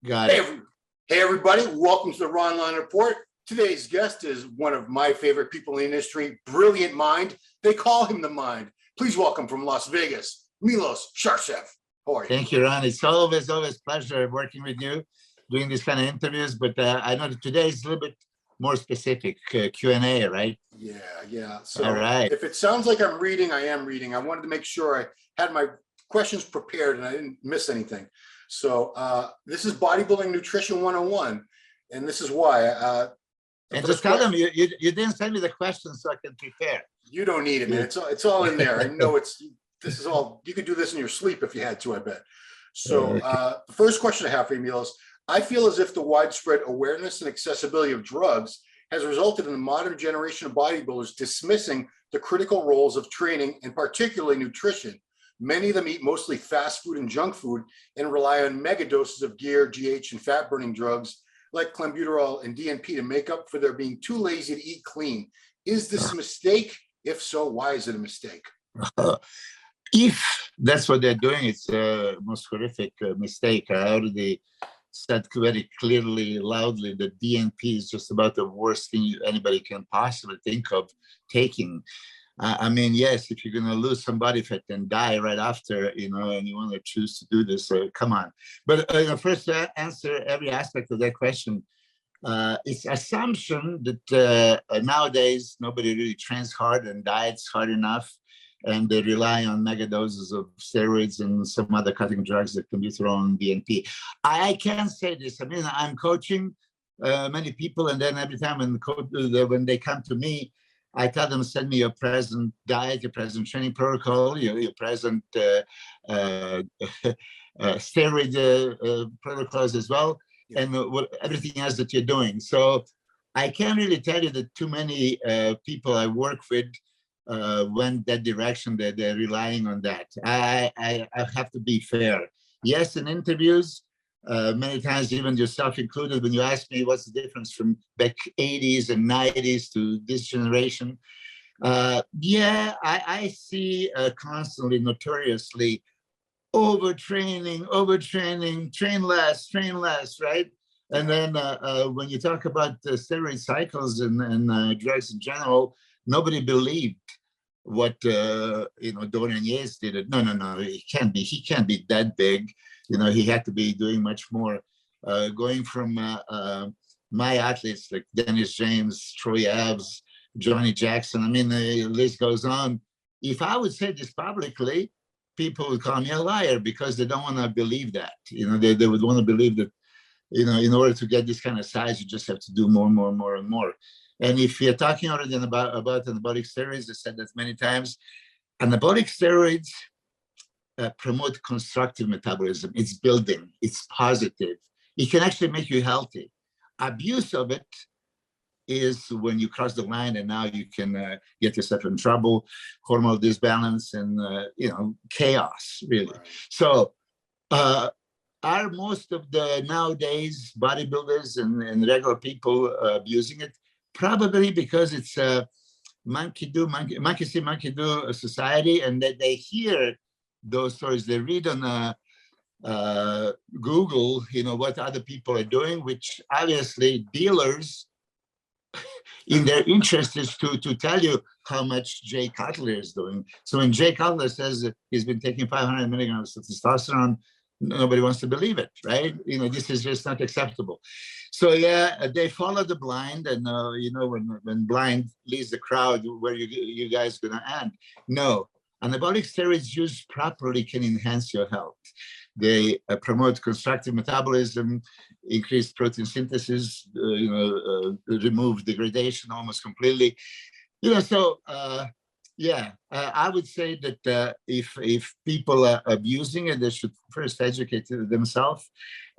Got Hey, it. hey, everybody. Welcome to the Ronline Report. Today's guest is one of my favorite people in the industry, brilliant mind. They call him the Mind. Please welcome from Las Vegas, Milos Sarcev. How are you? Thank you, Ron. It's always pleasure working with you, doing these kind of interviews. But I know that today is a little bit more specific, Q&A, right? Yeah. So All right. if it sounds like I'm reading, I am reading. I wanted to make sure I had my questions prepared and I didn't miss anything. So this is Bodybuilding Nutrition 101. And this is why. And just tell them you didn't send me the questions so I can prepare. You don't need it, man. It's all in there. I know this is all, you could do this in your sleep if you had to, I bet. So the first question I have for you, Milos, I feel as if the widespread awareness and accessibility of drugs has resulted in the modern generation of bodybuilders dismissing the critical roles of training and particularly nutrition. Many of them eat mostly fast food and junk food and rely on mega doses of gear, GH, and fat burning drugs like clenbuterol and DNP to make up for their being too lazy to eat clean. Is this a mistake? If so, why is it a mistake? If that's what they're doing, it's a most horrific mistake. I already said very clearly, loudly, that DNP is just about the worst thing anybody can possibly think of taking. I mean, yes, if you're going to lose some body fat and die right after, and you want to choose to do this, come on. But first, to answer every aspect of that question, it's assumption that nowadays nobody really trains hard and diets hard enough, and they rely on mega doses of steroids and some other cutting drugs that can be thrown DNP. I can say this. I mean, I'm coaching many people, and then every time when they come to me, I tell them, send me your present diet, your present training protocol, your present steroid protocols as well, and everything else that you're doing. So I can't really tell you that too many people I work with went that direction, that they're relying on that. I have to be fair. Yes, in interviews, many times, even yourself included, when you ask me what's the difference from back 80s and 90s to this generation, I see constantly, notoriously overtraining, train less, right? And then when you talk about the steroid cycles and drugs in general, nobody believed what Dorian Yates did. No, he can't be that big. He had to be doing much more. Going from my athletes like Dennis James, Troy Abs, Johnny Jackson, I mean, the list goes on. If I would say this publicly, people would call me a liar because they don't want to believe that. They would want to believe that, in order to get this kind of size, you just have to do more and more. And if you're talking already about anabolic steroids, I said that many times, anabolic steroids promote constructive metabolism. It's building, it's positive. It can actually make you healthy. Abuse of it is when you cross the line and now you can get yourself in trouble, hormonal disbalance, and chaos, really. Right. So are most of the nowadays bodybuilders and regular people abusing it? Probably because it's a monkey see, monkey do society, and that they hear those stories, they read on Google, what other people are doing, which obviously dealers in their interest is to tell you how much Jay Cutler is doing. So when Jay Cutler says that he's been taking 500 milligrams of testosterone, nobody wants to believe it, right? This is just not acceptable. So yeah, they follow the blind, and when blind leads the crowd, where you guys gonna end? No, anabolic steroids used properly can enhance your health. They promote constructive metabolism, increase protein synthesis, remove degradation almost completely. I would say that if people are abusing it, they should first educate themselves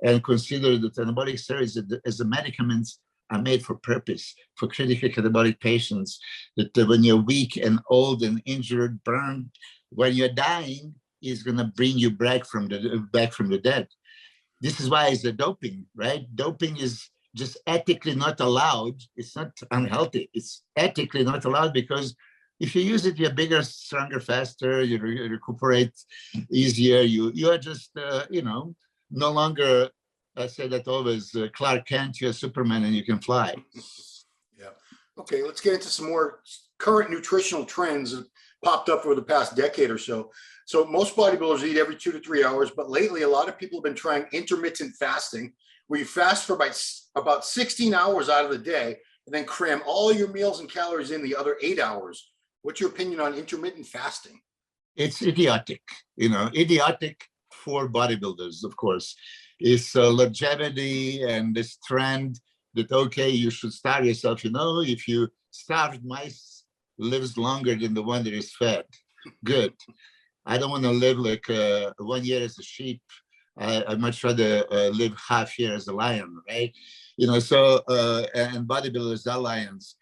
and consider that anabolic steroids as a medicaments are made for purpose, for critically catabolic patients, that when you're weak and old and injured, burned, when you're dying, is going to bring you back from the dead. This is why it's the doping, right? Doping is just ethically not allowed. It's not unhealthy. It's ethically not allowed because if you use it, you're bigger, stronger, faster, you recuperate easier. You are just, no longer I say that always, Clark Kent, you're Superman and you can fly. Yeah. Okay, let's get into some more current nutritional trends that popped up over the past decade or so. So most bodybuilders eat every 2 to 3 hours, but lately a lot of people have been trying intermittent fasting, where you fast for about 16 hours out of the day and then cram all your meals and calories in the other 8 hours. What's your opinion on intermittent fasting? It's idiotic, idiotic for bodybuilders, of course. It's longevity and this trend that, okay, you should starve yourself. If you starved mice lives longer than the one that is fed. Good. I don't want to live like 1 year as a sheep. I'd much rather live half year as a lion, right? And bodybuilders are lions.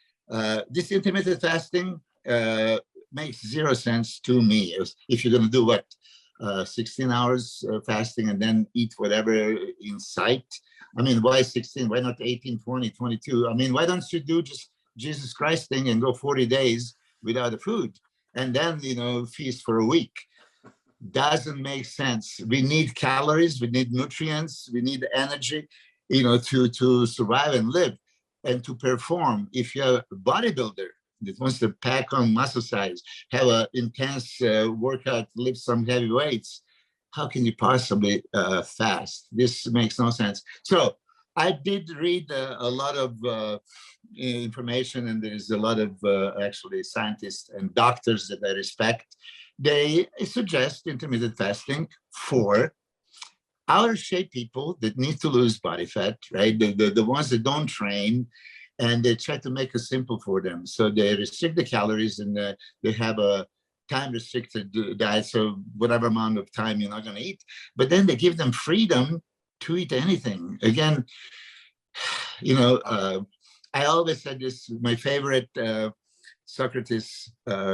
This intermittent fasting makes zero sense to me. If you're going to do what? 16 hours fasting and then eat whatever in sight. I mean, why 16? Why not 18, 20, 22? I mean, why don't you do just Jesus Christ thing and go 40 days without the food and then, feast for a week? Doesn't make sense. We need calories, we need nutrients, we need energy, to survive and live and to perform. If you're a bodybuilder that wants to pack on muscle size, have an intense workout, lift some heavy weights, how can you possibly fast? This makes no sense. So I did read a lot of information, and there's a lot of actually scientists and doctors that I respect. They suggest intermittent fasting for outer shape people that need to lose body fat, right? The ones that don't train, and they try to make it simple for them. So they restrict the calories and they have a time restricted diet. So whatever amount of time you're not going to eat, but then they give them freedom to eat anything. Again, I always said this, my favorite Socrates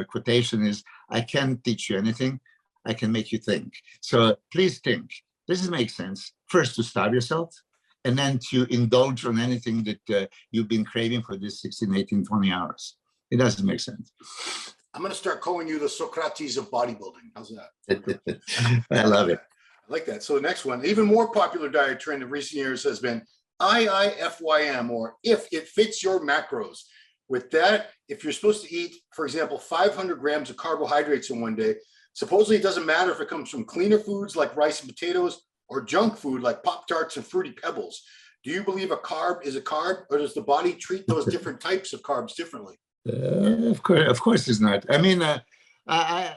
quotation is, I can't teach you anything, I can make you think. So please think. Does it make sense? First, to starve yourself, and then to indulge on anything that you've been craving for this 16, 18, 20 hours. It doesn't make sense. I'm going to start calling you the Socrates of bodybuilding. How's that? I love it. I like that. So the next one, even more popular diet trend in recent years has been IIFYM, or if it fits your macros. With that, if you're supposed to eat, for example, 500 grams of carbohydrates in one day, supposedly it doesn't matter if it comes from cleaner foods like rice and potatoes or junk food like Pop-Tarts and Fruity Pebbles. Do you believe a carb is a carb, or does the body treat those different types of carbs differently? Of course it's not. I mean, I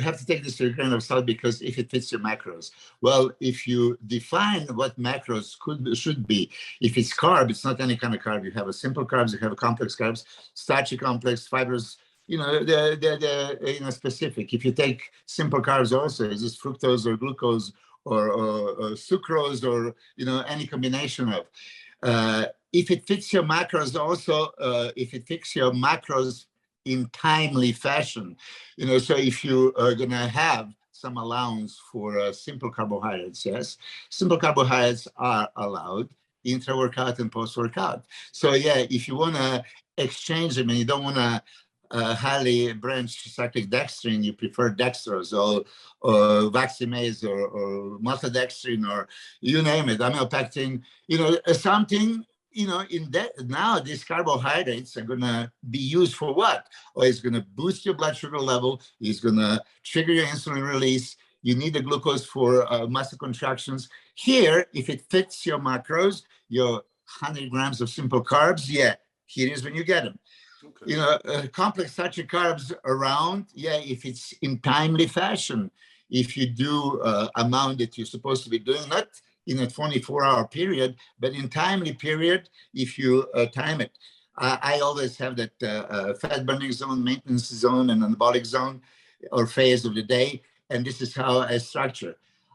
have to take this to a grain of salt, because if it fits your macros, well, if you define what macros should be, if it's carb, it's not any kind of carb. You have a simple carbs, you have a complex carbs, starchy complex, fibers. They're specific. If you take simple carbs, also is this fructose or glucose or sucrose or any combination of. If it fits your macros, also if it fits your macros in timely fashion, so if you are gonna have some allowance for simple carbohydrates, yes, simple carbohydrates are allowed intra-workout and post-workout. So yeah, if you wanna exchange them and you don't wanna highly branched cyclic dextrin, you prefer dextrose or Vaximase or maltodextrin or you name it, amylopectin, something, in that now these carbohydrates are gonna be used for what? Or it's gonna boost your blood sugar level, it's gonna trigger your insulin release, you need the glucose for muscle contractions. Here, if it fits your macros, your 100 grams of simple carbs, yeah, here is when you get them. Okay. Complex starchy carbs around, yeah, if it's in timely fashion, if you do amount that you're supposed to be doing, not in a 24-hour period, but in timely period, if you time it. I always have that fat burning zone, maintenance zone, and anabolic zone or phase of the day, and this is how I structure.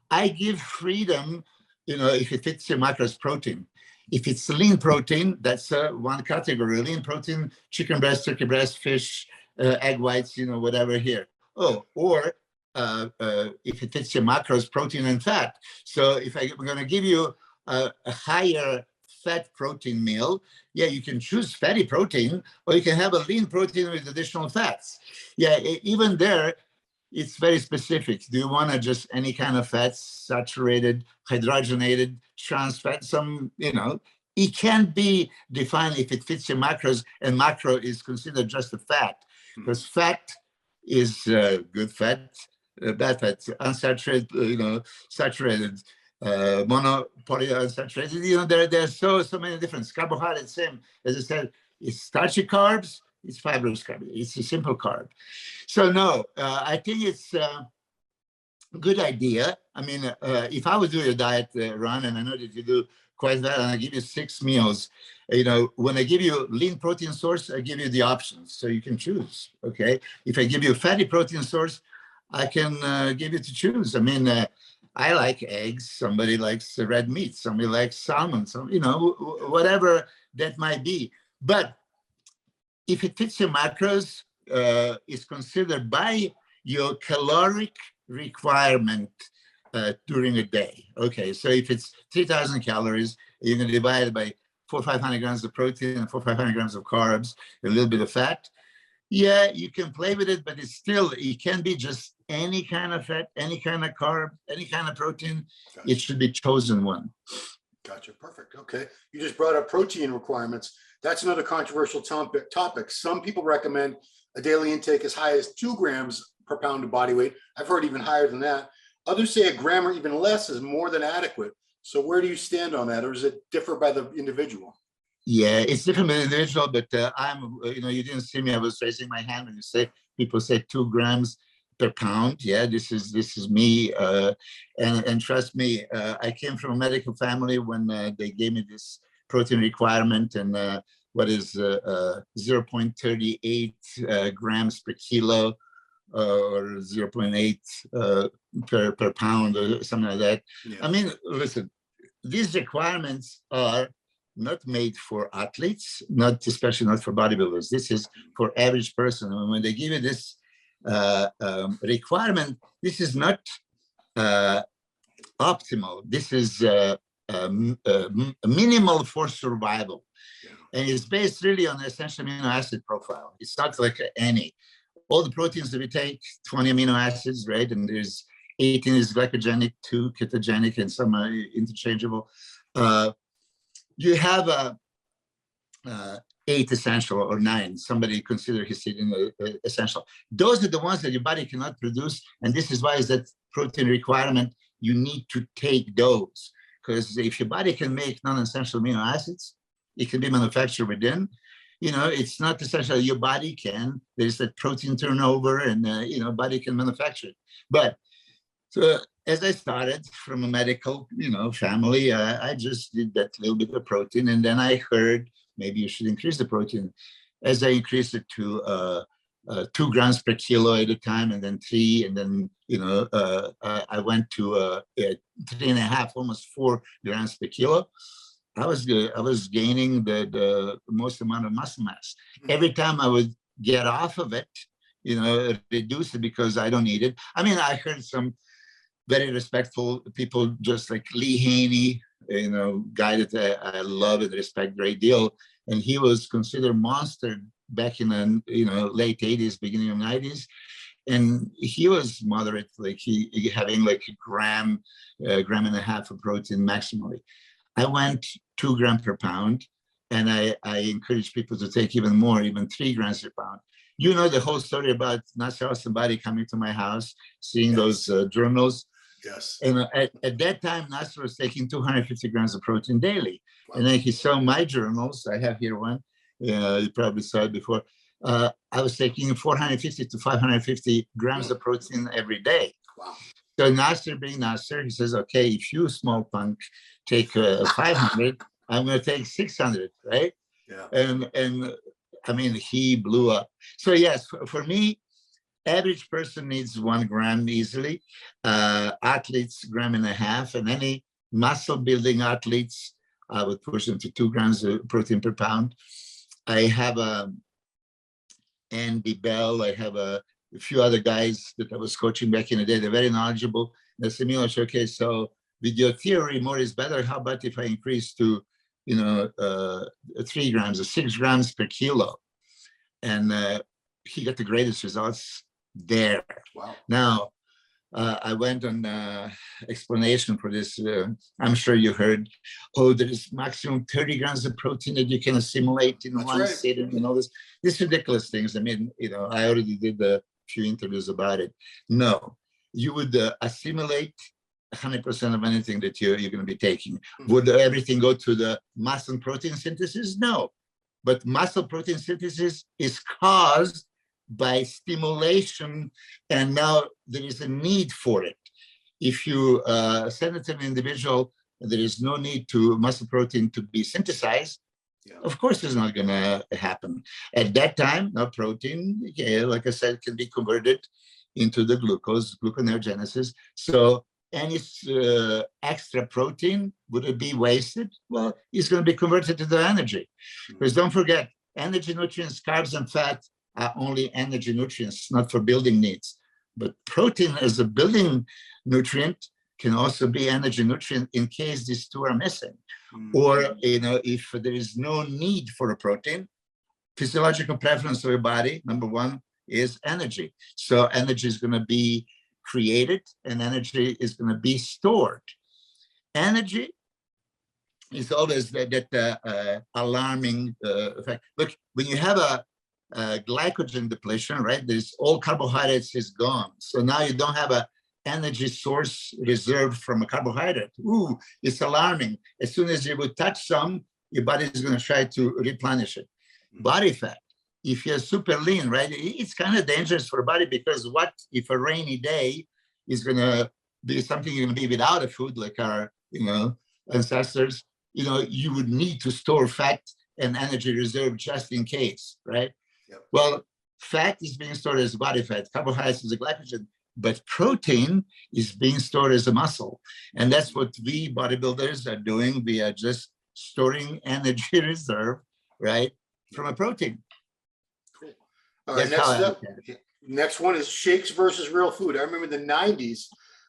I give freedom, if it fits your macros protein. If it's lean protein, that's one category. Lean protein, chicken breast, turkey breast, fish, egg whites, whatever here. Oh, or if it fits your macros, protein and fat. So if I'm going to give you a higher fat protein meal, yeah, you can choose fatty protein, or you can have a lean protein with additional fats. Yeah, even there, it's very specific. Do you want to just any kind of fats, saturated, hydrogenated, trans fat? Some, it can't be defined if it fits your macros, and macro is considered just a fat, because fat is good fat, bad fat, unsaturated, saturated, mono, polyunsaturated. There are so many different carbohydrates. Same as I said, it's starchy carbs, it's fibrous carb, it's a simple carb. So no, I think it's a good idea. I mean, if I would do your diet, Ron, and I know that you do quite well, and I give you 6 meals, when I give you lean protein source, I give you the options, so you can choose, okay? If I give you a fatty protein source, I can give you to choose. I mean, I like eggs, somebody likes red meat, somebody likes salmon, whatever that might be. But if it fits your macros, it's considered by your caloric requirement during a day. Okay, so if it's 3,000 calories, you're going to divide it by 400 or 500 grams of protein and 400 or 500 grams of carbs, a little bit of fat. Yeah, you can play with it, but it can be just any kind of fat, any kind of carb, any kind of protein. Gotcha. It should be chosen one. Gotcha. Perfect. Okay. You just brought up protein requirements. That's another controversial topic. Some people recommend a daily intake as high as 2 grams per pound of body weight. I've heard even higher than that. Others say a gram or even less is more than adequate. So where do you stand on that? Or does it differ by the individual? Yeah, it's different by the individual, but you didn't see me. I was raising my hand when people say 2 grams per pound. Yeah, this is me. And trust me, I came from a medical family when they gave me this protein requirement, and what is 0.38 grams per kilo, or 0.8 per pound, or something like that. Yeah. I mean, listen, these requirements are not made for athletes, especially not for bodybuilders. This is for average person. And when they give you this requirement, this is not optimal. This is minimal for survival. Yeah. And it's based really on the essential amino acid profile. It's not like any. All the proteins that we take, 20 amino acids, right? And there's 18 is glycogenic, 2 ketogenic, and some are interchangeable. You have 8 essential or 9. Somebody consider his eating essential. Those are the ones that your body cannot produce, and this is why is that protein requirement. You need to take those, because if your body can make non-essential amino acids, it can be manufactured within. It's not essential. Your body can. There's that protein turnover, and body can manufacture it. But so as I started from a medical, family, I just did that little bit of protein, and then I heard maybe you should increase the protein. As I increased it to 2 grams per kilo at a time, and then 3, and then I went to 3.5, almost 4 grams per kilo. I was gaining the most amount of muscle mass. Every time I would get off of it, reduce it because I don't need it. I mean, I heard some very respectful people, just like Lee Haney, guy that I love and respect a great deal. And he was considered monster back in the late 80s, beginning of 90s. And he was moderate, like he having like a gram and a half of protein maximally. I went 2 grams per pound, and I encourage people to take even more, even 3 grams per pound. You know the whole story about Nasser somebody coming to my house, seeing those journals. Yes. And at that time, Nasser was taking 250 grams of protein daily. Wow. And then he saw my journals. I have here one. You probably saw it before. I was taking 450 to 550 grams of protein every day. Wow. So Nasser being Nasser, he says, okay, if you small punk take 500, I'm going to take 600, right? Yeah. And I mean, he blew up. So yes, for me, average person needs 1 gram easily. Athletes, 1.5 grams, and any muscle building athletes, I would push them to 2 grams of protein per pound. I have Andy Bell. I have a few other guys that I was coaching back in the day. They're very knowledgeable. They said, Milos, okay, so with your theory, more is better. How about if I increase to, 3 grams or 6 grams per kilo? And he got the greatest results there. Wow. Now, I went on explanation for this. I'm sure you heard, oh, there is maximum 30 grams of protein that you can assimilate in one sitting and all this. These ridiculous things. I mean, I already did a few interviews about it. No, you would assimilate 100% of anything that you're going to be taking. Would everything go to the muscle protein synthesis? No. But muscle protein synthesis is caused by stimulation, and now there is a need for it. If you send it to an individual, there is no need to muscle protein to be synthesized. Of course, it's not going to happen. At that time, no protein, like I said, can be converted into the gluconeogenesis. So any extra protein, would it be wasted? Well, it's going to be converted to the energy. Because don't forget, energy, nutrients, carbs, and fat are only energy nutrients, not for building needs. But protein as a building nutrient can also be energy nutrient in case these two are missing. Or, if there is no need for a protein, physiological preference of your body, number one, is energy. So energy is going to be created and energy is going to be stored. Energy is always that alarming effect. Look, when you have a glycogen depletion, right? There's all carbohydrates is gone. So now you don't have a energy source reserved from a carbohydrate. Ooh, it's alarming. As soon as you would touch some, your body is going to try to replenish it. Body fat. If you're super lean, right? It's kind of dangerous for a body, because what if a rainy day is going to be something you're going to be without a food, like our, ancestors, you would need to store fat and energy reserve just in case, right? Yep. Well, fat is being stored as body fat, carbohydrates is a glycogen, but protein is being stored as a muscle. And that's what we bodybuilders are doing. We are just storing energy reserve, right, from a protein. Cool. All right, next one is shakes versus real food. I remember in the 90s,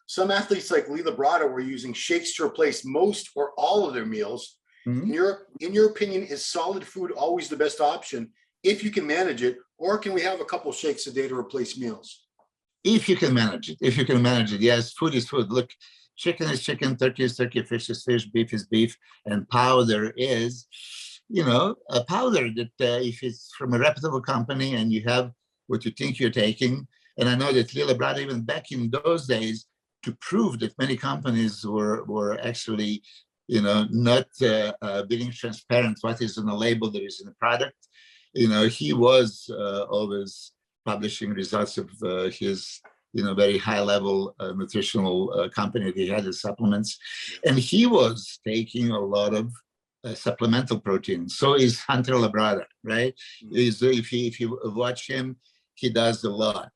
some athletes like Lee Labrada were using shakes to replace most or all of their meals. In your opinion, is solid food always the best option if you can manage it, or can we have a couple shakes a day to replace meals? If you can manage it, yes, food is food. Look, chicken is chicken, turkey is turkey, fish is fish, beef is beef, and powder is, a powder that if it's from a reputable company and you have what you think you're taking. And I know that Lee Labrada, even back in those days, to prove that many companies were actually, not being transparent what is on the label that is in the product. He was always publishing results of his, very high level nutritional company that he had, the supplements. And he was taking a lot of supplemental protein. So is Hunter Labrada, right? If you watch him, he does a lot.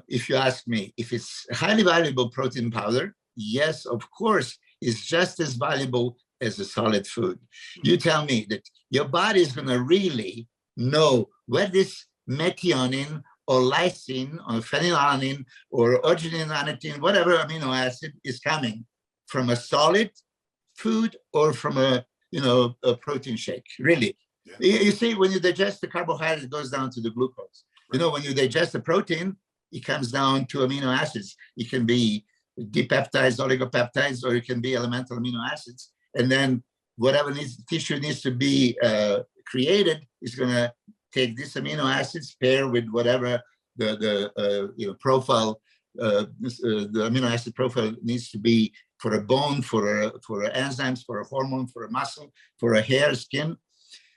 If you ask me, if it's highly valuable protein powder, yes, of course, it's just as valuable as a solid food. You tell me that your body is going to really know where this methionine or lysine or phenylalanine or arginine, alanine, whatever amino acid is coming from a solid food or from a protein shake. Really, you see, when you digest the carbohydrate, it goes down to the glucose. When you digest the protein, it comes down to amino acids. It can be dipeptides, oligopeptides, or it can be elemental amino acids. And then whatever tissue needs to be created is going to take these amino acids, pair with whatever the profile, the amino acid profile needs to be for a bone, for enzymes, for a hormone, for a muscle, for a hair, skin.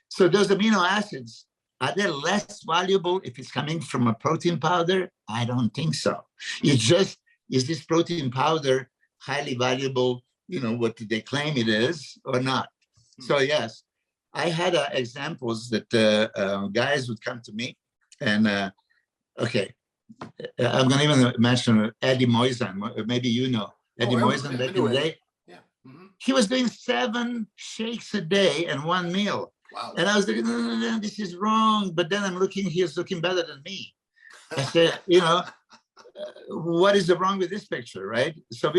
So those amino acids, are they less valuable if it's coming from a protein powder? I don't think so. It's just, is this protein powder highly valuable, what they claim it is or not? So yes, I had examples that guys would come to me and, I'm going to even mention Eddie Moisan. Maybe Eddie Moisan back in the day. Yeah. He was doing 7 shakes a day and 1 meal. Wow. And I was thinking, no, this is wrong. But then I'm looking, he's looking better than me. I said, what is the wrong with this picture, right? So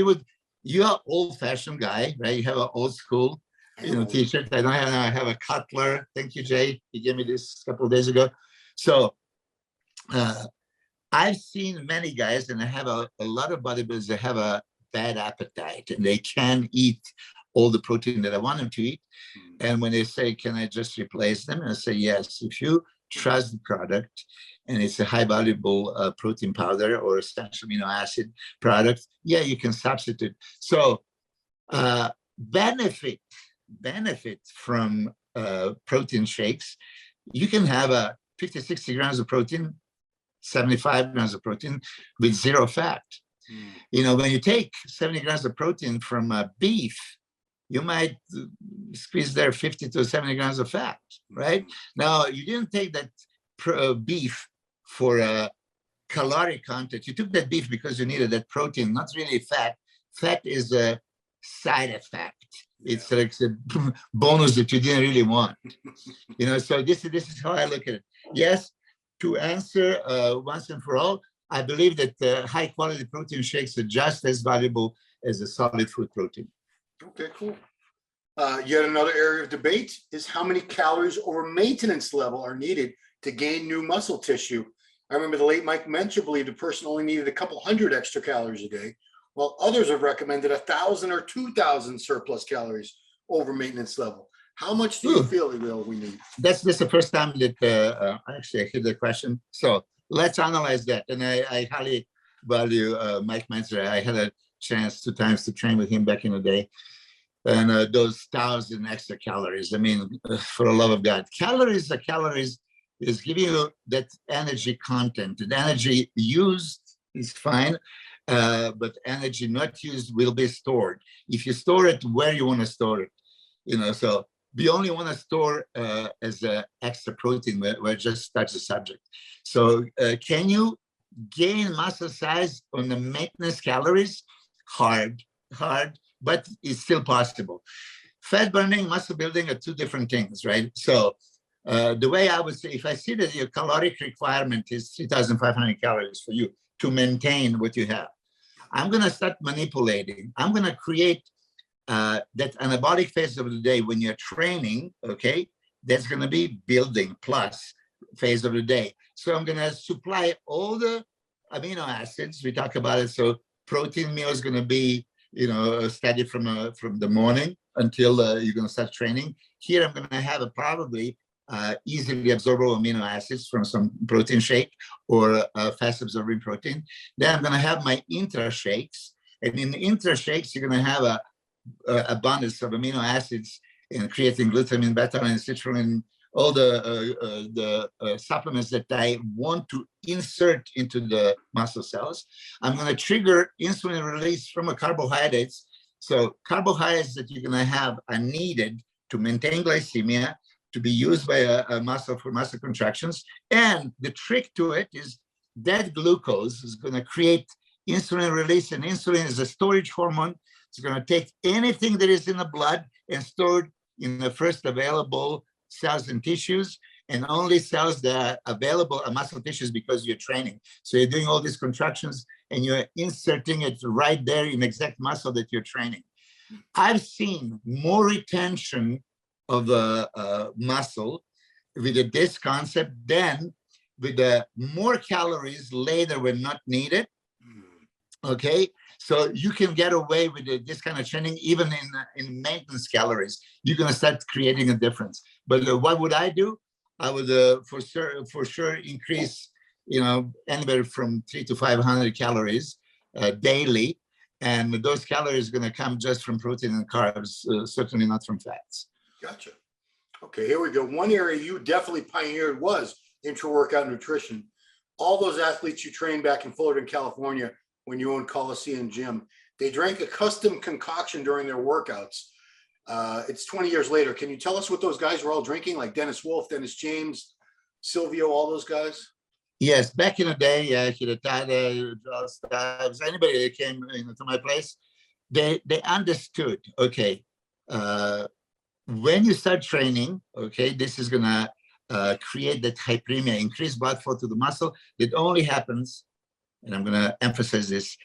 you're an old-fashioned guy, right? You have an old school, t-shirt. I have a Cutler. Thank you, Jay. He gave me this a couple of days ago. So Uh, I've seen many guys, and I have a lot of bodybuilders that have a bad appetite and they can eat all the protein that I want them to eat. And when they say, can I just replace them? And I say, yes, if you trust the product and it's a high valuable protein powder or essential amino acid product, yeah, you can substitute. So benefit from protein shakes. You can have a 50, 60 grams of protein, 75 grams of protein with zero fat. You know, when you take 70 grams of protein from beef, you might squeeze there 50 to 70 grams of fat, right? Now, you didn't take that beef for a caloric content. You took that beef because you needed that protein, not really fat. Fat is a side effect. It's like a bonus that you didn't really want. You know, so this is how I look at it. Yes, to answer once and for all, I believe that high quality protein shakes are just as valuable as a solid food protein. Okay, cool. Yet another area of debate is how many calories over maintenance level are needed to gain new muscle tissue. I remember the late Mike Mencher believed a person only needed a couple hundred extra calories a day, while others have recommended 1,000 or 2,000 surplus calories over maintenance level. How much do you feel we need? That's the first time that actually I heard the question. So let's analyze that. And I highly value Mike Menzer. I had a chance 2 times to train with him back in the day. And those 1,000 extra calories, I mean, for the love of God, calories are calories, is giving you that energy content. The energy used is fine, but energy not used will be stored. If you store it where you want to store it, you know, so we only want to store as extra protein where just touch the subject. So can you gain muscle size on the maintenance calories? Hard, but it's still possible. Fat burning, muscle building are 2 different things, right? So the way I would say, if I see that your caloric requirement is 3,500 calories for you to maintain what you have, I'm going to start manipulating. I'm going to create that anabolic phase of the day when you're training, okay? That's going to be building plus phase of the day. So I'm going to supply all the amino acids. We talk about it. So protein meal is going to be, you know, steady from the morning until you're going to start training. Here, I'm going to have probably easily absorbable amino acids from some protein shake or fast absorbing protein. Then I'm going to have my intra shakes. And in the intra shakes, you're going to have a abundance of amino acids in creatine, glutamine, beta-alanine, citrulline, all the supplements that I want to insert into the muscle cells. I'm going to trigger insulin release from carbohydrates. So carbohydrates that you're going to have are needed to maintain glycemia, to be used by a muscle for muscle contractions. And the trick to it is that glucose is going to create insulin release, and insulin is a storage hormone. It's going to take anything that is in the blood and store it in the first available cells and tissues, and only cells that are available are muscle tissues because you're training. So you're doing all these contractions and you're inserting it right there in exact muscle that you're training. I've seen more retention of muscle with this concept than with the more calories later when not needed. Okay, so you can get away with this kind of training even in maintenance calories. You're going to start creating a difference. But what would I do? I would for sure increase, you know, anywhere from 300 to 500 calories daily, and those calories are going to come just from protein and carbs, certainly not from fats. Gotcha. Okay, here we go. One area you definitely pioneered was intra-workout nutrition. All those athletes you trained back in Fullerton, California, when you owned Coliseum Gym, they drank a custom concoction during their workouts. It's 20 years later. Can you tell us what those guys were all drinking, like Dennis Wolf, Dennis James, Silvio, all those guys? Yes, back in the day, Hidetada, Stubbs, anybody that came to my place, they understood, okay, when you start training, okay, this is going to create that hyperemia, increased blood flow to the muscle. That only happens, and I'm going to emphasize this,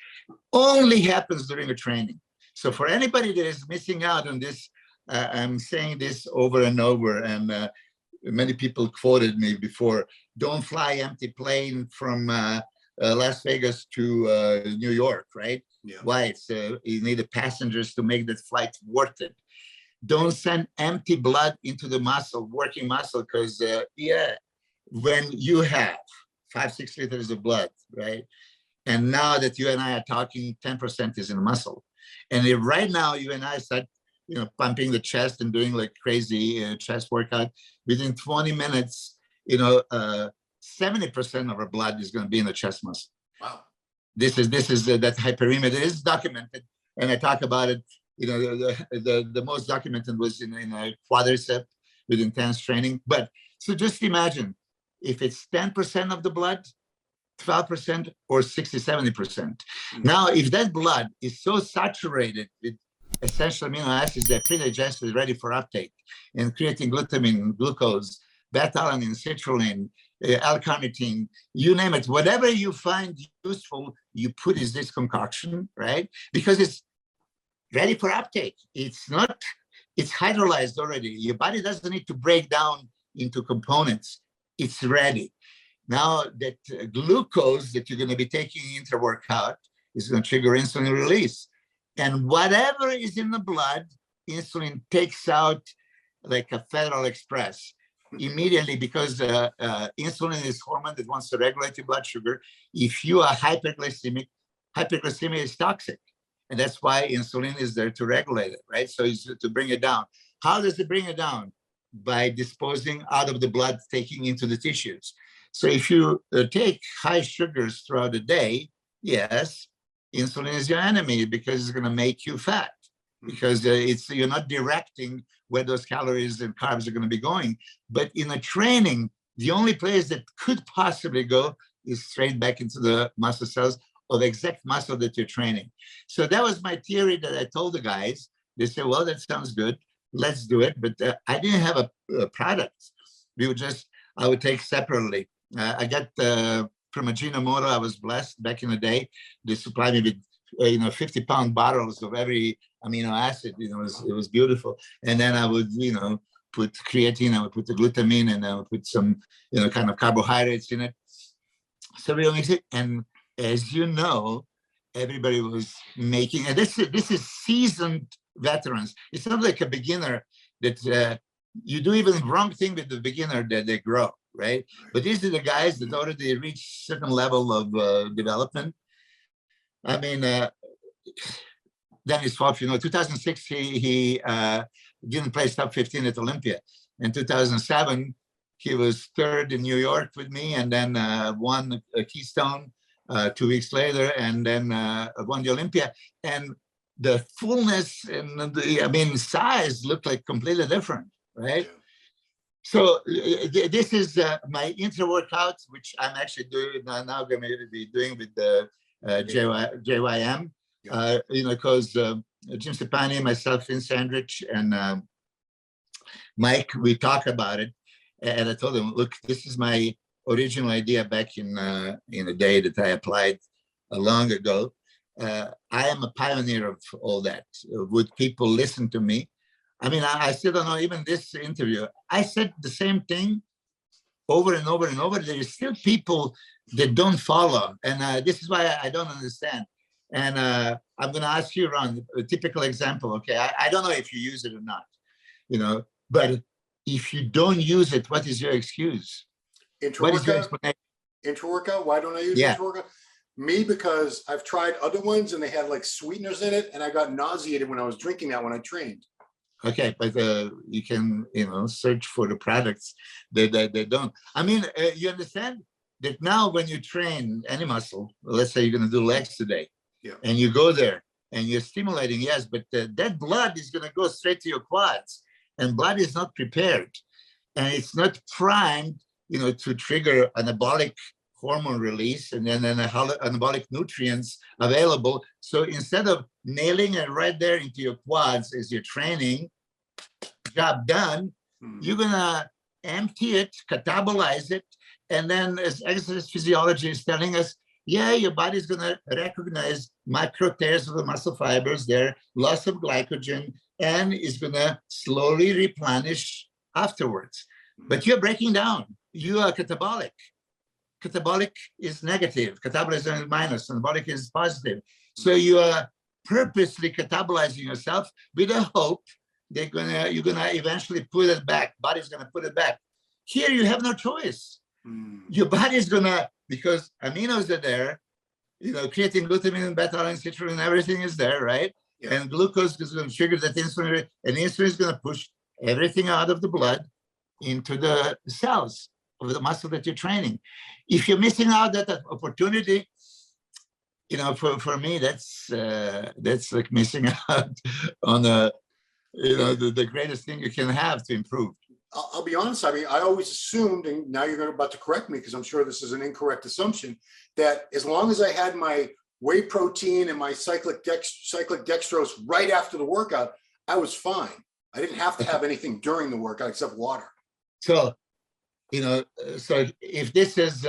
only happens during the training. So for anybody that is missing out on this, I'm saying this over and over, and many people quoted me before, don't fly empty plane from Las Vegas to New York, right? Yeah. Why? It's you need the passengers to make that flight worth it. Don't send empty blood into the muscle, working muscle, because when you have 5-6 liters of blood, right? And now that you and I are talking, 10% is in the muscle. And if right now you and I start, pumping the chest and doing like crazy chest workout, within 20 minutes, 70% of our blood is going to be in the chest muscle. Wow. This is that hyperemia. It is documented, and I talk about it. The most documented was in a quadricep with intense training. But so just imagine if it's 10% of the blood, 12% or 60-70%. Now, if that blood is so saturated with essential amino acids that are pre-digested, ready for uptake, and creating glutamine, glucose, beta-alanine, citrulline, L-carnitine, you name it, whatever you find useful, you put in this concoction, right? Because it's ready for uptake. It's hydrolyzed already. Your body doesn't need to break down into components. It's ready. Now that glucose that you're going to be taking intra-workout is going to trigger insulin release. And whatever is in the blood, insulin takes out like a Federal Express immediately, because insulin is hormone that wants to regulate your blood sugar. If you are hyperglycemic, hyperglycemia is toxic. And that's why insulin is there to regulate it, right? So it's to bring it down. How does it bring it down? By disposing out of the blood, taking into the tissues. So if you take high sugars throughout the day, yes, insulin is your enemy, because it's going to make you fat, because you're not directing where those calories and carbs are going to be going. But in a training, the only place that could possibly go is straight back into the muscle cells of exact muscle that you're training. So that was my theory that I told the guys. They said, well, that sounds good. Let's do it. But I didn't have a product. I would take separately. I got from Ajinomoto. I was blessed back in the day. They supplied me with 50-pound bottles of every amino acid. It was beautiful. And then I would put creatine, I would put the glutamine, and I would put some kind of carbohydrates in it. So we mix it, and as you know, everybody was making, and this is seasoned veterans. It's not like a beginner that you do even wrong thing with the beginner that they grow, right? But these are the guys that already reached certain level of development. I mean, Dennis Foff, 2006, he didn't place top 15 at Olympia. In 2007, he was third in New York with me, and then won a Keystone 2 weeks later, and then won the Olympia. And the fullness and the size looked like completely different, right? So this is my intra-workouts, which I'm actually doing now. Going to be doing with the JYM, because Jim Sapani, myself, Vince Sandrich, and Mike, we talk about it, and I told him, look, this is my original idea back in the day that I applied long ago. I am a pioneer of all that. Would people listen to me? I still don't know. Even this interview, I said the same thing over and over and over. There is still people that don't follow, and this is why I don't understand. And I'm going to ask you, Ron, a typical example. Okay, I don't know if you use it or not, but if you don't use it, what is your excuse? What is your explanation? Intra-workout? Why don't I use intra-workout? Me, because I've tried other ones and they had like sweeteners in it, and I got nauseated when I was drinking that when I trained. Okay, but you can, search for the products that they don't. You understand that now when you train any muscle, let's say you're going to do legs today, and you go there and you're stimulating, yes, but that blood is going to go straight to your quads, and blood is not prepared, and it's not primed, to trigger anabolic hormone release and then anabolic nutrients available. So instead of nailing it right there into your quads as you're training, job done, you're gonna empty it, catabolize it, and then as exercise physiology is telling us, your body's gonna recognize micro tears of the muscle fibers there, loss of glycogen, and is gonna slowly replenish afterwards. but you're breaking down. You are catabolic. Catabolic is negative, catabolism is minus, anabolic is positive. So you are purposely catabolizing yourself with a hope you're gonna eventually put it back. Body's gonna put it back. Here you have no choice. Your body's gonna, because aminos are there, creatine, glutamine, beta-alanine, citrulline, everything is there, right? Yeah. And glucose is going to trigger that insulin, and insulin is going to push everything out of the blood into the cells of the muscle that you're training. If you're missing out that opportunity, for me, that's like missing out on the greatest thing you can have to improve. I'll be honest. I mean, I always assumed, and now you're about to correct me because I'm sure this is an incorrect assumption, that as long as I had my whey protein and my cyclic dextrose right after the workout, I was fine. I didn't have to have anything during the workout except water. So, so if this is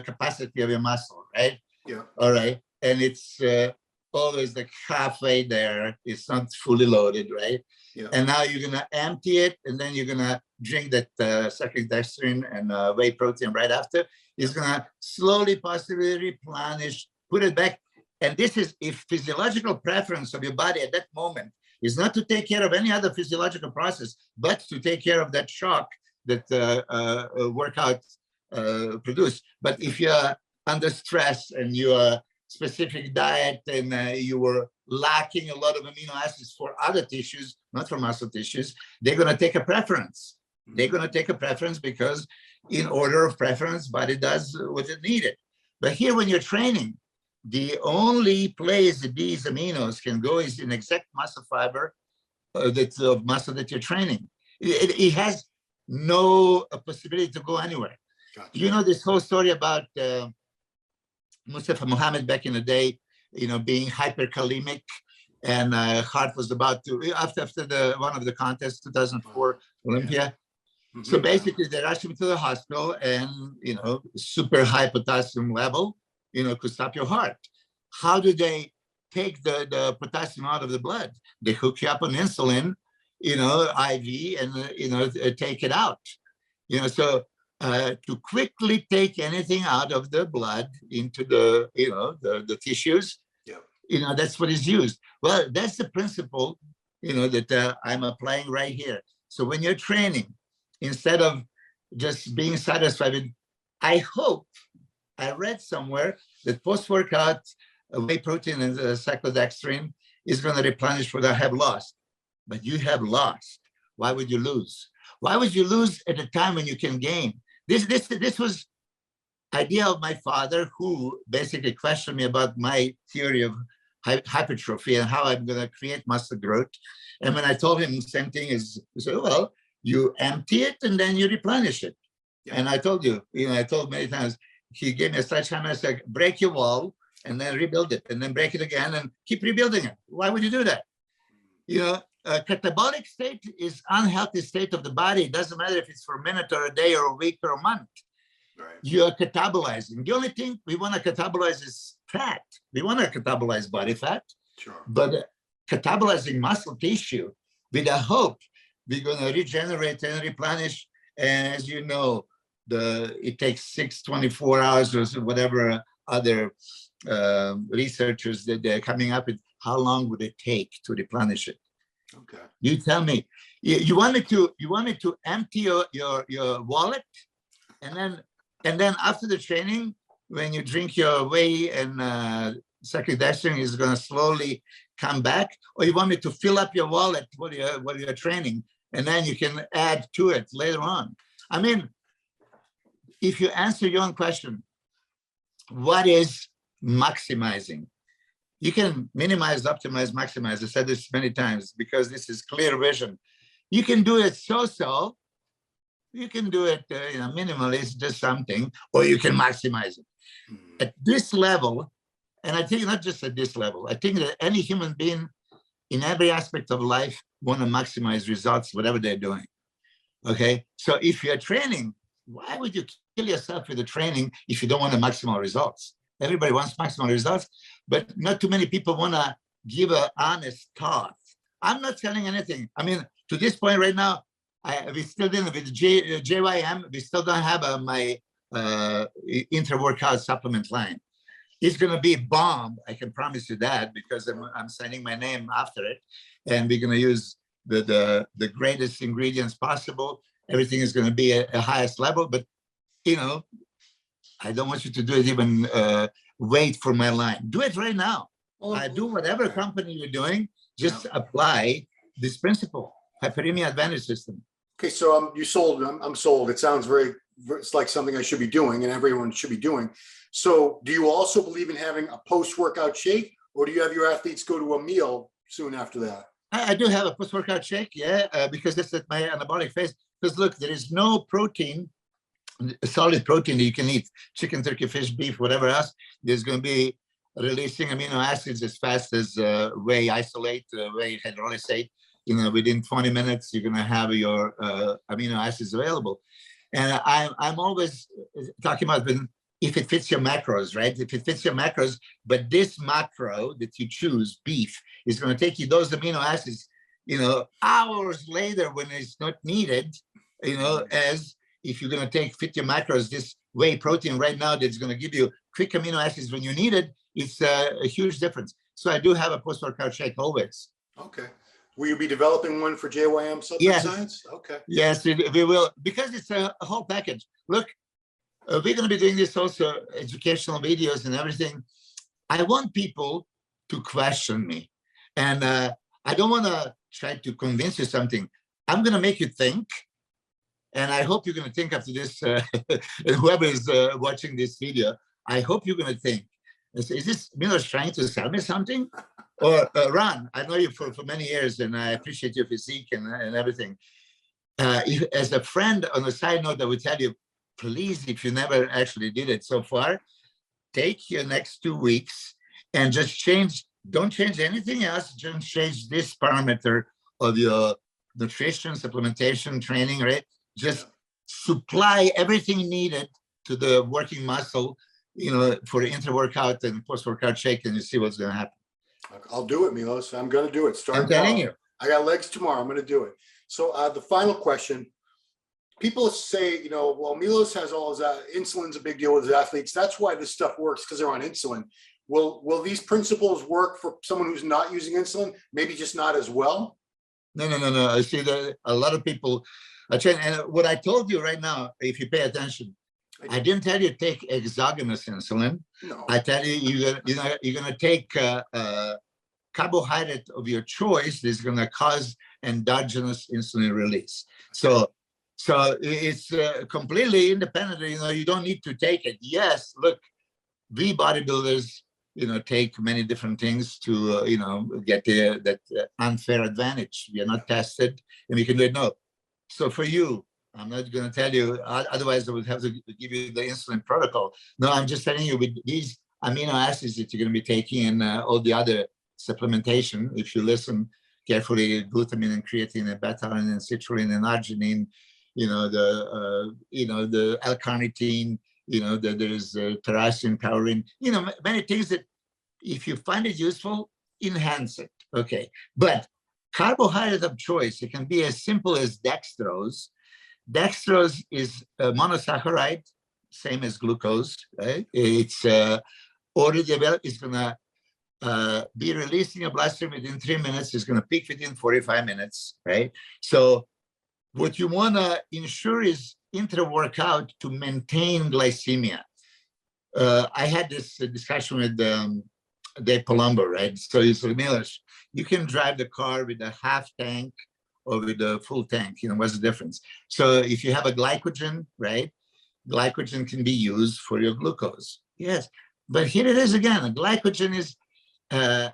capacity of your muscle, right? Yeah. All right, and it's always like halfway there. It's not fully loaded, right? Yeah. And now you're gonna empty it, and then you're gonna drink that cyclic dextrin and whey protein right after. It's gonna slowly, possibly replenish, put it back. And this is if physiological preference of your body at that moment is not to take care of any other physiological process, but to take care of that shock that workout produce. But if you're under stress and your specific diet and you were lacking a lot of amino acids for other tissues, not for muscle tissues, they're going to take a preference. They're going to take a preference because in order of preference, body does what it needed. But here when you're training, the only place that these aminos can go is in exact muscle fiber that's of muscle that you're training. It has no possibility to go anywhere. Gotcha. This whole story about Mustafa Muhammad back in the day, being hyperkalemic, and heart was about to after one of the contests, 2004 Olympia. Yeah. So basically, they rushed him to the hospital, and super high potassium level, could stop your heart. How do they take the potassium out of the blood? They hook you up on insulin, IV, and take it out. So to quickly take anything out of the blood into the tissues, yeah. That's what is used. Well, that's the principle, that I'm applying right here. So when you're training, instead of just being satisfied with, I read somewhere that post-workout whey protein and cyclodextrin is going to replenish what I have lost. But you have lost. Why would you lose? Why would you lose at a time when you can gain? This was idea of my father, who basically questioned me about my theory of hypertrophy and how I'm going to create muscle growth. And when I told him the same thing, he said, well, you empty it and then you replenish it. Yeah. And I told you, I told many times, he gave me a sledgehammer and said, break your wall and then rebuild it, and then break it again and keep rebuilding it. Why would you do that? A catabolic state is unhealthy state of the body. It doesn't matter if it's for a minute or a day or a week or a month. Right. You are catabolizing. The only thing we want to catabolize is fat. We want to catabolize body fat. Sure. But catabolizing muscle tissue with a hope we're going to regenerate and replenish. And as you know, it takes 24 hours or whatever other researchers that they're coming up with. How long would it take to replenish it? Okay. You tell me. You want me to empty your wallet, and then after the training, when you drink your whey and cyclic dextrin is going to slowly come back, or you want me to fill up your wallet while you're training, and then you can add to it later on? I mean, if you answer your own question, what is maximizing? You can minimize, optimize, maximize. I said this many times because this is clear vision. You can do it so-so. You can do it, minimalist, just something, or you can maximize it. At this level, and I think not just at this level, I think that any human being in every aspect of life want to maximize results, whatever they're doing. Okay, so if you're training, why would you kill yourself with the training if you don't want maximal results? Everybody wants maximal results, but not too many people want to give an honest thought. I'm not selling anything. I mean, to this point right now, We still didn't with JYM. We still don't have my intra-workout supplement line. It's going to be a bomb. I can promise you that, because I'm signing my name after it, and we're going to use the greatest ingredients possible. Everything is going to be at the highest level. But I don't want you to do it even wait for my line. Do it right now. Do whatever company you're doing. Just apply this principle, hyperemia advantage system. Okay, so you sold. I'm sold. It sounds it's like something I should be doing and everyone should be doing. So do you also believe in having a post-workout shake, or do you have your athletes go to a meal soon after that? I do have a post-workout shake, because this is my anabolic phase. Because look, there is no protein, solid protein that you can eat, chicken, turkey, fish, beef, whatever else. There's going to be releasing amino acids as fast as whey isolate, whey hydrolysate. Within 20 minutes, you're going to have your amino acids available. And I'm always talking about if it fits your macros, right? If it fits your macros, but this macro that you choose, beef, is going to take you those amino acids, hours later when it's not needed, as if you're going to fit your macros, this whey protein right now that's going to give you quick amino acids when you need it, it's a huge difference. So I do have a post-workout shake always. Okay. Will you be developing one for JYM Supplement Science? Okay. Yes, we will, because it's a whole package. Look, we're going to be doing this also, educational videos and everything. I want people to question me. And I don't want to try to convince you something. I'm going to make you think. And I hope you're going to think after this, whoever is watching this video, I hope you're going to think, is this Milos trying to sell me something? Or Ron, I know you for many years, and I appreciate your physique and everything. As a friend, on a side note, I would tell you, please, if you never actually did it so far, take your next 2 weeks and just don't change anything else, just change this parameter of your nutrition, supplementation, training, right? Just supply everything needed to the working muscle, for the intra-workout and post-workout shake, and you see what's going to happen. I'll do it, Milos. I'm going to do it. I'm telling you. I got legs tomorrow. I'm going to do it. So the final question, people say, well, Milos has all his insulin's a big deal with his athletes. That's why this stuff works, because they're on insulin. Will these principles work for someone who's not using insulin? Maybe just not as well? No. I see that a lot of people are trying. And what I told you right now, if you pay attention, I didn't tell you to take exogenous insulin. No. I tell you, you're going to take carbohydrate of your choice that's going to cause endogenous insulin release. So it's completely independent. You don't need to take it. Yes, look, we bodybuilders, take many different things to, get that unfair advantage. We are not tested, and we can do it. No. So for you, I'm not going to tell you, otherwise I would have to give you the insulin protocol. No, I'm just telling you, with these amino acids that you're going to be taking and all the other supplementation, if you listen carefully, glutamine and creatine and beta-alanine and citrulline and arginine, the L-carnitine, there's tyrosine, taurine, many things that if you find it useful, enhance it. Okay. But carbohydrate of choice, it can be as simple as dextrose. Dextrose is a monosaccharide, same as glucose, right? It's already developed. It's going to be released in your bloodstream within 3 minutes. It's going to peak within 45 minutes, right? So what you want to ensure is intra-workout to maintain glycemia. I had this discussion with Dave Palumbo, right? So he said, Milos, you can drive the car with a half tank or with a full tank, what's the difference? So if you have a glycogen, right? Glycogen can be used for your glucose. Yes, but here it is again. A glycogen is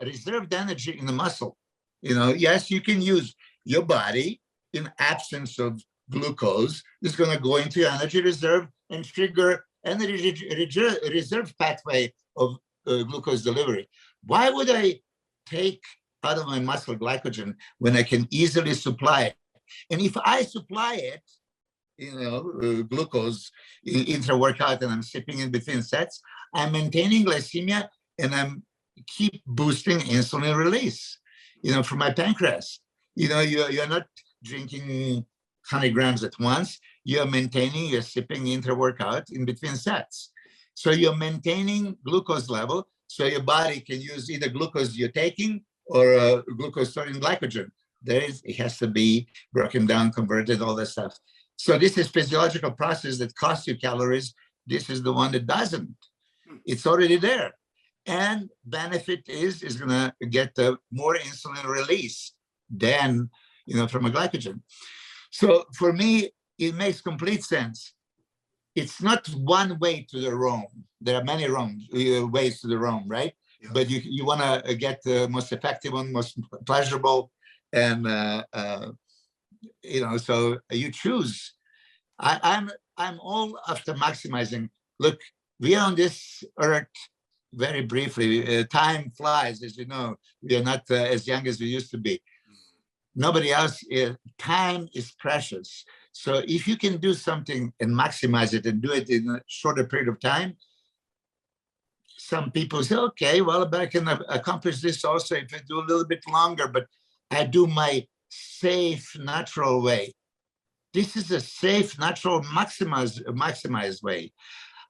reserved energy in the muscle. Yes, you can use your body in absence of glucose. It's going to go into your energy reserve and trigger energy reserve pathway of glucose delivery. Why would I take out of my muscle glycogen when I can easily supply it? And if I supply it, glucose intra-workout, and I'm sipping in between sets, I'm maintaining glycemia and I'm keep boosting insulin release, from my pancreas. You're not drinking 100 grams at once, you're sipping intra-workout in between sets. So you're maintaining glucose level, so your body can use either glucose you're taking or glucose stored in glycogen. It has to be broken down, converted, all that stuff. So this is physiological process that costs you calories. This is the one that doesn't. It's already there. And benefit is going to get more insulin release than, from a glycogen. So for me, it makes complete sense. It's not one way to the Rome. There are many ways to the Rome, right? Yeah. But you want to get the most effective one, most pleasurable, and so you choose. I'm all after maximizing. Look, we are on this earth very briefly. Time flies, as you know. We are not as young as we used to be. Nobody else. Time is precious. So if you can do something and maximize it and do it in a shorter period of time, some people say, okay, well, but I can accomplish this also if I do a little bit longer, but I do my safe, natural way. This is a safe, natural, maximized way.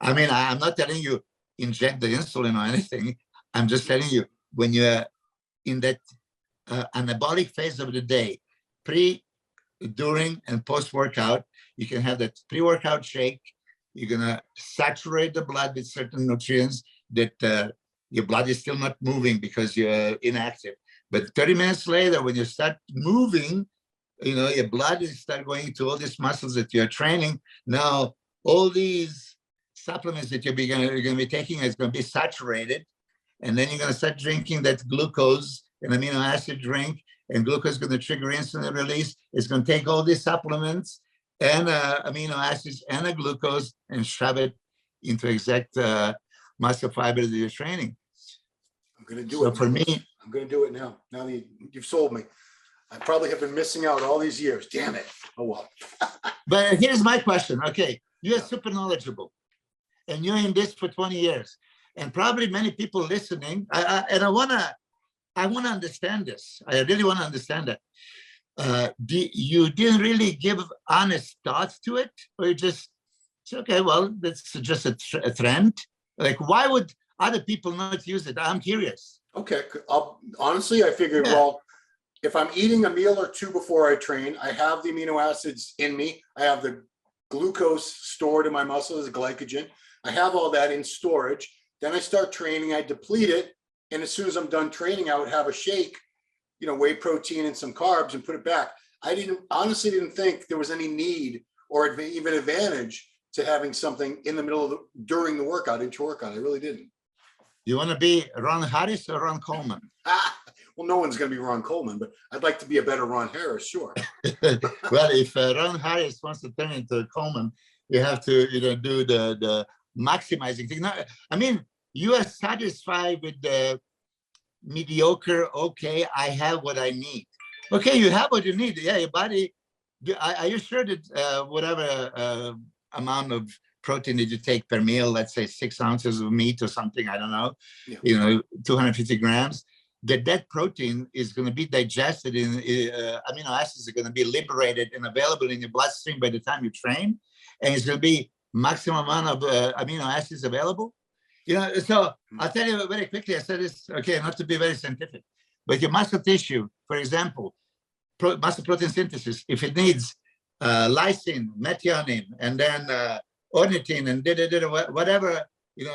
I mean, I'm not telling you inject the insulin or anything. I'm just telling you, when you're in that anabolic phase of the day, during and post-workout, you can have that pre-workout shake. You're going to saturate the blood with certain nutrients that your blood is still not moving because you're inactive. But 30 minutes later, when you start moving, your blood is start going to all these muscles that you're training. Now, all these supplements that you're going to be taking is going to be saturated. And then you're going to start drinking that glucose, an amino acid drink, and glucose is going to trigger insulin release. It's going to take all these supplements and amino acids and a glucose and shove it into exact muscle fiber that you're training. I'm going to do it. For me, I'm going to do it now. Now that you've sold me. I probably have been missing out all these years. Damn it. Oh, well. But here's my question. Okay, you're super knowledgeable, and you're in this for 20 years. And probably many people listening, I want to understand this. I really want to understand that. You didn't really give honest thoughts to it, or you just say, okay, well, that's just a trend. Like, why would other people not use it? I'm curious. Okay. Honestly, I figured, well, if I'm eating a meal or two before I train, I have the amino acids in me. I have the glucose stored in my muscles as glycogen. I have all that in storage. Then I start training, I deplete it. And as soon as I'm done training, I would have a shake, whey protein and some carbs and put it back. I honestly didn't think there was any need or even advantage to having something in the middle during the workout, intra-workout. I really didn't. You want to be Ron Harris or Ron Coleman? Well, no one's going to be Ron Coleman, but I'd like to be a better Ron Harris, sure. Well, if Ron Harris wants to turn into Coleman, you have to do the maximizing thing. Now, I mean, you are satisfied with the mediocre, okay, I have what I need. Okay, you have what you need. Yeah, your body, are you sure that whatever amount of protein that you take per meal, let's say 6 ounces of meat or something, I don't know, 250 grams, that protein is going to be digested in amino acids are going to be liberated and available in your bloodstream by the time you train, and it's going to be maximum amount of amino acids available. So I'll tell you very quickly, I said this, okay, not to be very scientific, but your muscle tissue, for example, muscle protein synthesis, if it needs lysine, methionine, and then ornithine and whatever,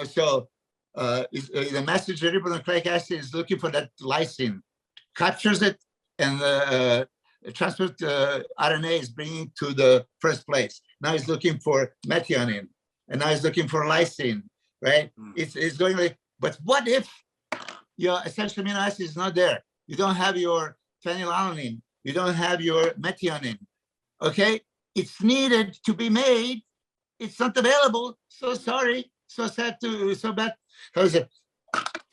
so the messenger ribonucleic acid is looking for that lysine, captures it, and transport RNA is bringing to the first place. Now it's looking for methionine, and now it's looking for lysine, right? It's going like, but what if your essential amino acid is not there? You don't have your phenylalanine, you don't have your methionine, okay? It's needed to be made. It's not available. So sorry, so sad, so bad. How is it?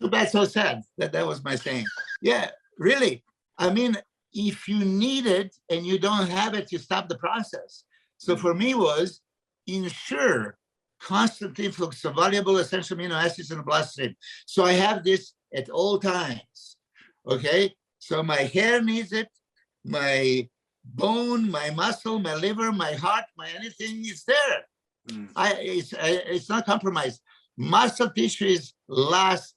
Too bad, so sad. That was my saying. Yeah, really. I mean, if you need it and you don't have it, you stop the process. So for me was ensure constant influx of valuable essential amino acids in the bloodstream. So I have this at all times. Okay. So my hair needs it. My bone, my muscle, my liver, my heart, my anything is there. It's not compromised. Muscle tissue is last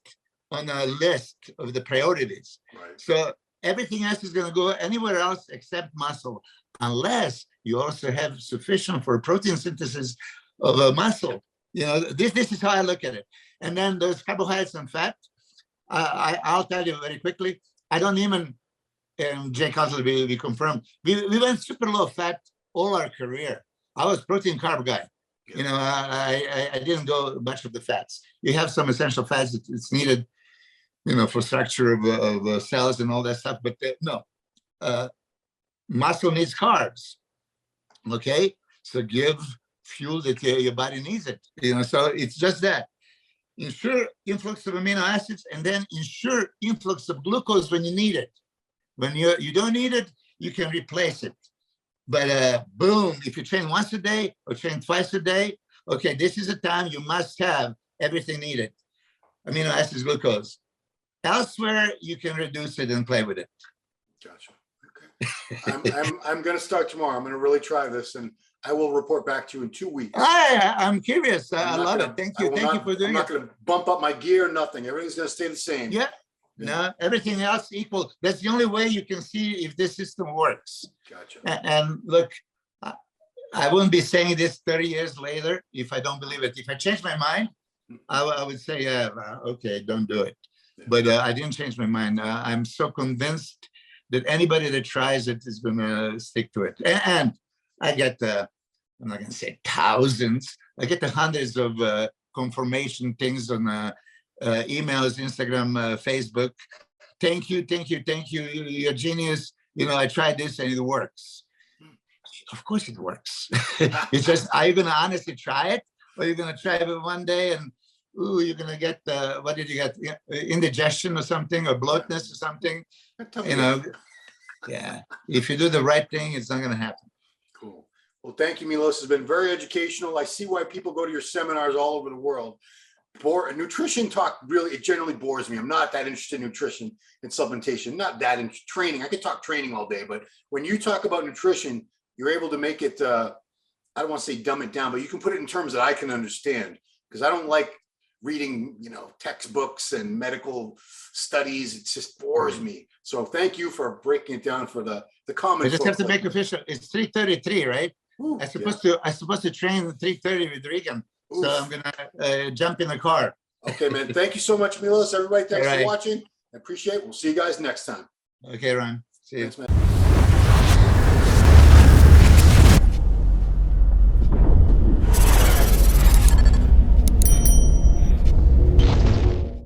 on a list of the priorities. Right. So everything else is going to go anywhere else except muscle, unless you also have sufficient for protein synthesis of a muscle. This is how I look at it. And then those carbohydrates and fat, I'll tell you very quickly. I don't even, and Jay Cutler we confirmed, we went super low fat all our career. I was protein carb guy. I didn't go much of the fats. You have some essential fats that it's needed, for structure of cells and all that stuff. But no, muscle needs carbs. Okay, so give fuel that your body needs it. So it's just that. Ensure influx of amino acids, and then ensure influx of glucose when you need it. When you don't need it, you can replace it. But boom, if you train once a day or train twice a day, okay, this is a time you must have everything needed. Amino acids, glucose. Elsewhere, you can reduce it and play with it. Gotcha. Okay. I'm going to start tomorrow. I'm going to really try this, and I will report back to you in 2 weeks. I'm curious. I love it. Thank you. Thank you for doing it. I'm not going to bump up my gear, nothing. Everything's going to stay the same. Yeah. No, everything else equal. That's the only way you can see if this system works. Gotcha. And look, I wouldn't be saying this 30 years later if I don't believe it. If I change my mind, I would say, yeah, okay, don't do it. Yeah. But I didn't change my mind. I'm so convinced that anybody that tries it is going to stick to it. And I get, I'm not going to say thousands, I get the hundreds of confirmation things on emails, Instagram, Facebook. Thank you. You're a genius. I tried this and it works. Of course it works. It's just, are you going to honestly try it? Or you're going to try it one day and, you're going to get, what did you get? Indigestion or something, or bloatness or something. Yeah. If you do the right thing, it's not going to happen. Cool. Well, thank you, Milos. It's been very educational. I see why people go to your seminars all over the world. Nutrition talk, really, it generally bores me. I'm not that interested in nutrition and supplementation, not that in training. I could talk training all day, but when you talk about nutrition, you're able to make it, I don't want to say dumb it down, but you can put it in terms that I can understand, because I don't like reading, textbooks and medical studies. It just bores me. So thank you for breaking it down for the common. I just have to make official. It's 3:33, right? Ooh, I'm supposed to train at 3:30 with Regan. Oof. So I'm gonna jump in the car. Okay, man. Thank you so much, Milos. Everybody, thanks for watching. I appreciate it. We'll see you guys next time. Okay, Ron. See you. Thanks, man.